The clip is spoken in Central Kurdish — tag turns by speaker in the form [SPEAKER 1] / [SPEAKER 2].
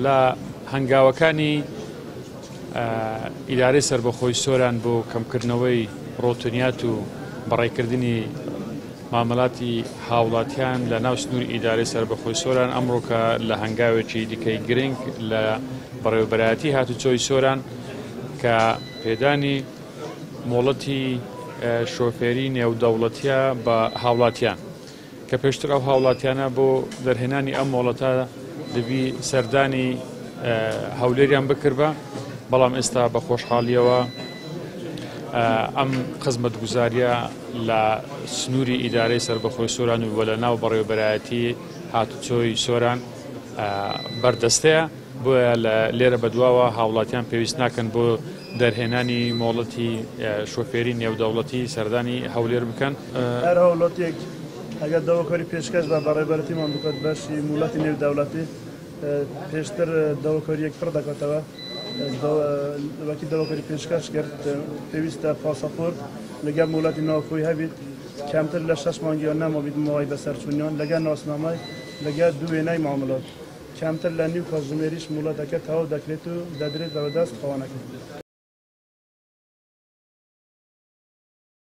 [SPEAKER 1] لە هەنگاوەکانی ئیدارەی سەربەخۆی سۆران بۆ کەمکردنەوەی ڕۆتونیات و بەڕێکردنی معاملاتی هاوڵاتیان لە ناو سنووری ئیدارەی سەربەخۆی سۆران ئەمڕۆکە لە هەنگاوێکی دیکەی گرنگ لە بەڕێوەبەرایەتی هاتوچۆی سۆران کە پێدانی مۆڵەتی شۆفێری نێودەوڵەتیە بە هاوڵاتیان کە پێشتر ئەو هاوڵاتیانە بۆ دەرهێنانی ئەم مۆڵەتە دەبی سەردانی هەولێریان بکردبە بەڵام ئێستا بە خۆشحاڵیەوە ئەم خزمەتگوزاریە لە سنووری ئیدارەی سەربەخۆی سۆران و لە ناو بەڕێوەبەرایەتی هاتوچۆی سۆران بەردەستەیە بۆیە لە لێرە بەدواوە هاوڵاتیان پێویست ناکەن بۆ دەرهێنانی مۆڵەتی شۆفێری نێودەوڵەتی سەردانی هەولێر بکەن.
[SPEAKER 2] هەر هەوڵەتێک ئەگەر داواکاری پێشکەش بە بەڕێوەبەرەتیمان بکات بەشی موڵەتی نێودەوڵەتی پێشتر داواکاریەک پڕ دەکاتەوە وەکی داواکاری پێشکەش کرد پێویستە پاسەپۆرت لەگەڵ موڵەتی ناوخۆی هەبێت کەمتر لە 6 مانگیان نەمابێت ماوەی بەسەرچوونیان لەگەڵ ناسنامەی لەگەڵ دوو وێنەی معاملات کەمتر لە نیو کاتژمێریش موڵەتەکە تەواو دەکرێت و دەدرێت بەدەست خەوانەکە.